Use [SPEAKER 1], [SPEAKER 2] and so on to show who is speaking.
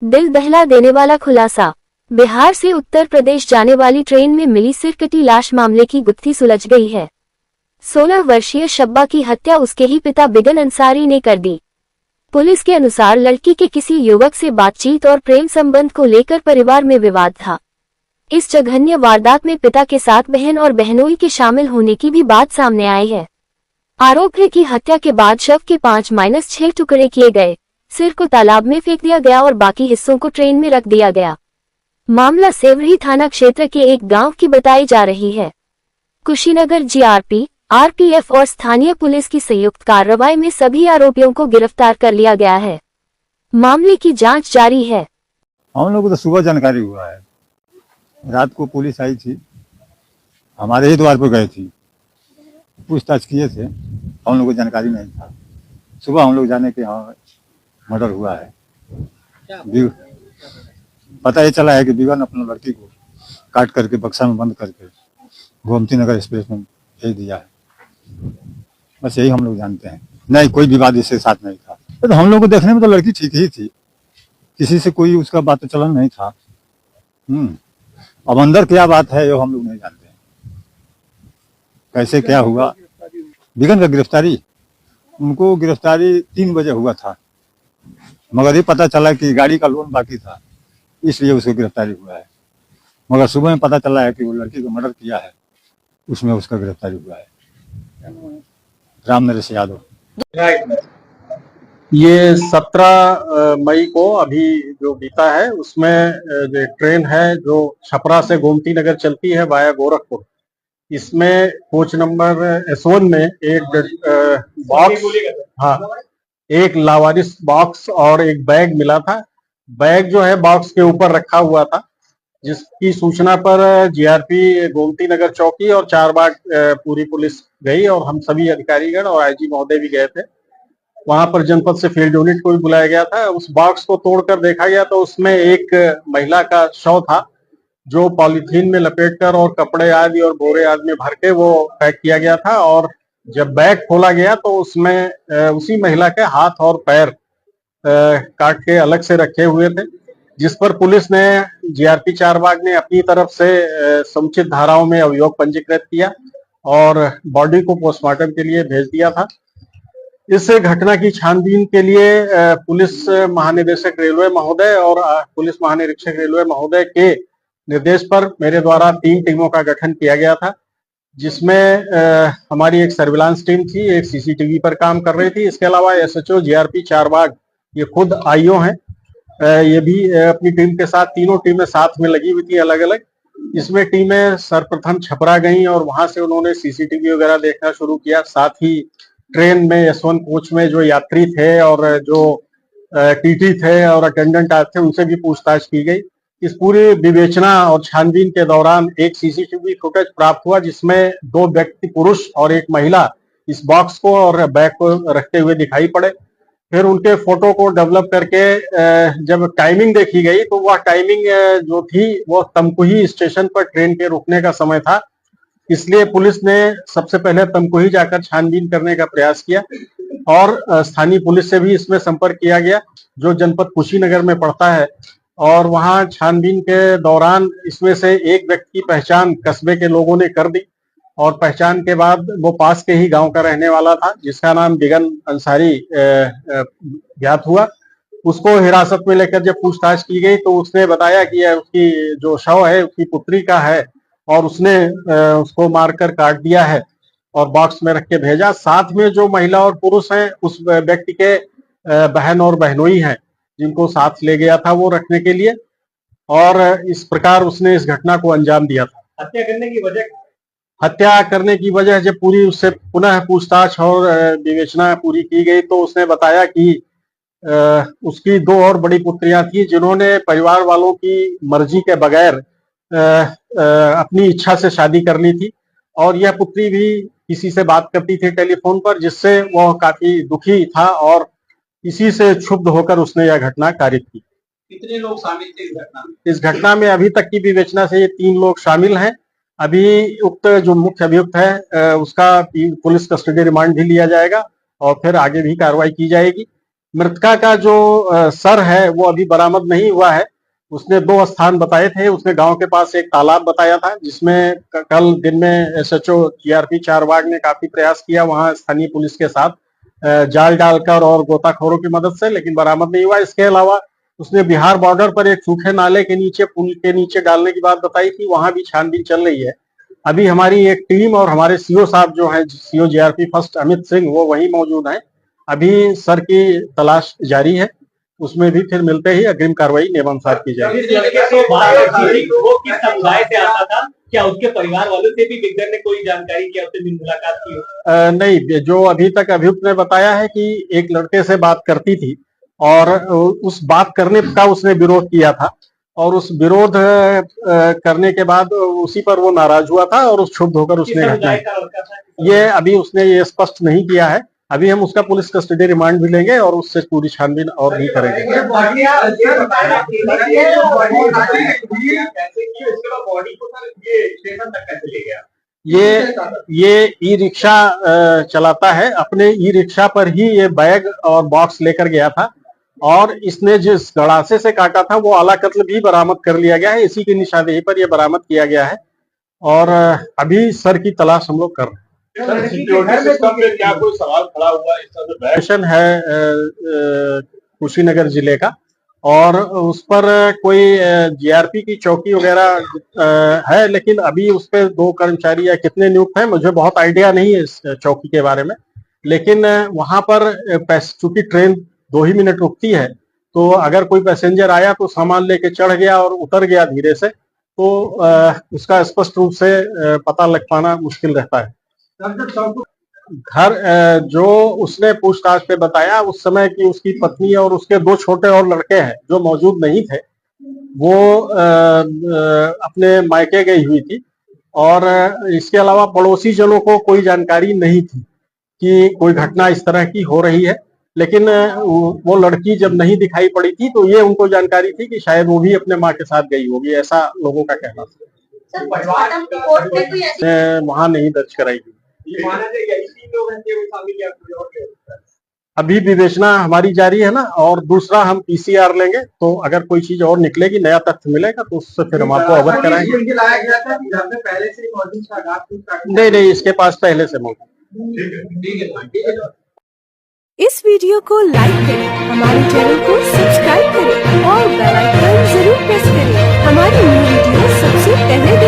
[SPEAKER 1] दिल दहला देने वाला खुलासा। बिहार से उत्तर प्रदेश जाने वाली ट्रेन में मिली सिरकटी लाश मामले की गुत्थी सुलझ गई है। 16 वर्षीय शब्बा की हत्या उसके ही पिता बिगन अंसारी ने कर दी। पुलिस के अनुसार लड़की के किसी युवक से बातचीत और प्रेम संबंध को लेकर परिवार में विवाद था। इस जघन्य वारदात में पिता के साथ बहन और बहनोई के शामिल होने की भी बात सामने आई है। आरोप है कि हत्या के बाद शव के 5-6 टुकड़े किए गए, सिर को तालाब में फेंक दिया गया और बाकी हिस्सों को ट्रेन में रख दिया गया। मामला सेवरी थाना क्षेत्र के एक गांव की बताई जा रही है। कुशीनगर जीआरपी, आरपीएफ और स्थानीय पुलिस की संयुक्त कार्रवाई में सभी आरोपियों को गिरफ्तार कर लिया गया है। मामले की जांच जारी है।
[SPEAKER 2] हम लोग को तो सुबह जानकारी हुआ है। रात को पुलिस आई थी, हमारे ही द्वार पर गए थी, पूछताछ किए थे। हम लोग को जानकारी नहीं था। सुबह हम लोग जाने के यहाँ मर्डर हुआ है। पता ये चला है कि बिगन अपने लड़की को काट करके बक्सा में बंद करके गोमती नगर एक्सप्रेस में भेज दिया है। बस यही हम लोग जानते हैं। नहीं, कोई विवाद इसके साथ नहीं था। तो हम लोग को देखने में तो लड़की ठीक ही थी, किसी से कोई उसका बात चलन नहीं था। अब अंदर क्या बात है ये हम लोग नहीं जानते हैं। कैसे क्या हुआ बिगन का गिरफ्तारी, उनको गिरफ्तारी 3 बजे हुआ था, मगर ये पता चला कि गाड़ी का लोन बाकी था, इसलिए उसको गिरफ्तारी हुआ है। मगर सुबह में पता चला है कि वो लड़की को मर्डर किया है, उसमें उसका गिरफ्तारी हुआ है। राम नरेश यादव।
[SPEAKER 3] ये 17 मई को अभी जो बीता है उसमें जो ट्रेन है जो छपरा से गोमती नगर चलती है वाया गोरखपुर, इसमें कोच नंबर S1 में एक बॉक्स, एक लावारिस बॉक्स और एक बैग मिला था। बैग जो है बॉक्स के ऊपर रखा हुआ था, जिसकी सूचना पर जीआरपी गोमती नगर चौकी और चारबाग पूरी पुलिस गई और हम सभी अधिकारीगण और आईजी महोदय भी गए थे। वहां पर जनपद से फील्ड यूनिट को भी बुलाया गया था। उस बॉक्स को तोड़कर देखा गया तो उसमें एक महिला का शव था, जो पॉलीथीन में लपेटकर और कपड़े आदि और बोरे आदि में भर के वो पैक किया गया था। और जब बैग खोला गया तो उसमें उसी महिला के हाथ और पैर काट के अलग से रखे हुए थे, जिस पर पुलिस ने, जीआरपी चारबाग ने अपनी तरफ से समुचित धाराओं में अभियोग पंजीकृत किया और बॉडी को पोस्टमार्टम के लिए भेज दिया था। इस घटना की छानबीन के लिए पुलिस महानिदेशक रेलवे महोदय और पुलिस महानिरीक्षक रेलवे महोदय के निर्देश पर मेरे द्वारा 3 टीमों का गठन किया गया था, जिसमें हमारी एक सर्विलांस टीम थी, एक सीसीटीवी पर काम कर रही थी। इसके अलावा एसएचओ जीआरपी चारबाग ये खुद आईओ हैं, ये भी अपनी टीम के साथ, तीनों टीमें साथ में लगी हुई थी अलग अलग। इसमें टीमें सर्वप्रथम छपरा गई और वहां से उन्होंने सीसीटीवी वगैरह देखना शुरू किया। साथ ही ट्रेन में S1 कोच में जो यात्री थे और जो टीटी थे और अटेंडेंट आए थे, उनसे भी पूछताछ की गई। इस पूरी विवेचना और छानबीन के दौरान एक सीसीटीवी फुटेज प्राप्त हुआ, जिसमें 2 व्यक्ति पुरुष और एक महिला इस बॉक्स को और बैग को रखते हुए दिखाई पड़े। फिर उनके फोटो को डेवलप करके जब टाइमिंग देखी गई तो वह टाइमिंग जो थी वो तमकुही स्टेशन पर ट्रेन के रुकने का समय था। इसलिए पुलिस ने सबसे पहले तमकुही जाकर छानबीन करने का प्रयास किया और स्थानीय पुलिस से भी इसमें संपर्क किया गया, जो जनपद कुशीनगर में पड़ता है। और वहां छानबीन के दौरान इसमें से एक व्यक्ति की पहचान कस्बे के लोगों ने कर दी और पहचान के बाद वो पास के ही गांव का रहने वाला था, जिसका नाम बिगन अंसारी ज्ञात हुआ। उसको हिरासत में लेकर जब पूछताछ की गई तो उसने बताया कि उसकी जो शव है उसकी पुत्री का है और उसने उसको मारकर काट दिया है और बॉक्स में रख के भेजा। साथ में जो महिला और पुरुष हैं उस व्यक्ति के बहन और बहनोई हैं, जिनको साथ ले गया था वो रखने के लिए, और इस प्रकार उसने इस घटना को अंजाम दिया था। हत्या करने की वजह जब पूरी उससे पुनः पूछताछ और विवेचना पूरी की गई तो उसने बताया कि उसकी 2 और बड़ी पुत्रियां थी, जिन्होंने परिवार वालों की मर्जी के बगैर अपनी इच्छा से शादी कर ली थी। और यह पुत्री भी किसी से बात करती थी टेलीफोन पर, जिससे वह काफी दुखी था और इसी से क्षुब्ध होकर उसने यह घटना कारित की।
[SPEAKER 4] कितने लोग शामिल थे
[SPEAKER 3] इस घटना में? अभी तक की विवेचना से ये 3 लोग शामिल हैं। अभी उक्त जो मुख्य अभियुक्त है उसका पुलिस कस्टडी रिमांड भी लिया जाएगा और फिर आगे भी कार्रवाई की जाएगी। मृतका का जो सर है वो अभी बरामद नहीं हुआ है। उसने 2 स्थान बताए थे। उसने गांव के पास एक तालाब बताया था, जिसमें कल दिन में एसएचओ जीआरपी चारबाग ने काफी प्रयास किया वहां स्थानीय पुलिस के साथ जाल डालकर और गोताखोरों की मदद से, लेकिन बरामद नहीं हुआ। इसके अलावा उसने बिहार बॉर्डर पर एक सूखे नाले के नीचे, पुल के नीचे डालने की बात बताई थी, वहां भी छानबीन चल रही है। अभी हमारी एक टीम और हमारे सीओ साहब जो है, CO GRP first Amit Singh, वो वहीं मौजूद हैं। अभी सर की तलाश जारी है, उसमें भी फिर मिलते ही अग्रिम कार्रवाई नियमानुसार की जाएगी।
[SPEAKER 4] इस लड़के से बात हुई, वो किस समुदाय से आता था? क्या उसके परिवार वालों से भी बिगड़ ने कोई जानकारी, क्या उससे भी मुलाकात की?
[SPEAKER 3] नहीं, जो अभी तक अभियुक्त ने बताया है कि एक लड़के से बात करती थी और उस बात करने का उसने विरोध किया था, और उस विरोध करने के बाद उसी पर वो नाराज हुआ था और उस क्षुब्ध होकर उसने घटना, ये अभी उसने ये स्पष्ट नहीं किया है। अभी हम उसका पुलिस कस्टडी रिमांड भी लेंगे और उससे पूरी छानबीन और भी करेंगे। ये ई रिक्शा चलाता है, अपने ई रिक्शा पर ही ये बैग और बॉक्स लेकर गया था, और इसने जिस गड़ासे से काटा था वो आला कत्ल भी बरामद कर लिया गया है। इसी की निशानदेही पर यह बरामद किया गया है और अभी सर की तलाश हम लोग कर रहे हैं।
[SPEAKER 4] क्या कोई सवाल खड़ा हुआ इस
[SPEAKER 3] है कुशीनगर जिले का, और उस पर कोई जीआरपी की चौकी वगैरह है, लेकिन अभी उस पर 2 कर्मचारी या कितने नियुक्त हैं मुझे बहुत आइडिया नहीं है इस चौकी के बारे में। लेकिन वहां पर चूंकि ट्रेन 2 ही मिनट रुकती है, तो अगर कोई पैसेंजर आया तो सामान लेके चढ़ गया और उतर गया धीरे से, तो उसका स्पष्ट रूप से पता लग पाना मुश्किल रहता है। घर जो उसने पूछताछ पे बताया उस समय की उसकी पत्नी और उसके 2 छोटे और लड़के हैं जो मौजूद नहीं थे, वो अपने मायके गई हुई थी, और इसके अलावा पड़ोसी जनों को कोई जानकारी नहीं थी कि कोई घटना इस तरह की हो रही है। लेकिन वो लड़की जब नहीं दिखाई पड़ी थी तो ये उनको जानकारी थी कि शायद वो भी अपने माँ के साथ गई होगी, ऐसा लोगों का कहना था। वहां नहीं दर्ज कराई गई। अभी विवेचना हमारी जारी है ना, और दूसरा हम पीसीआर लेंगे, तो अगर कोई चीज और निकलेगी, नया तथ्य मिलेगा, तो उससे फिर हम आपको अवगत कराएंगे। नहीं, इसके पास पहले से मौजूद।
[SPEAKER 5] इस वीडियो को लाइक करें, हमारे चैनल को सब्सक्राइब करें और बेल आइकन जरूर प्रेस करें हमारी न्यू वीडियो सबसे पहले देखें।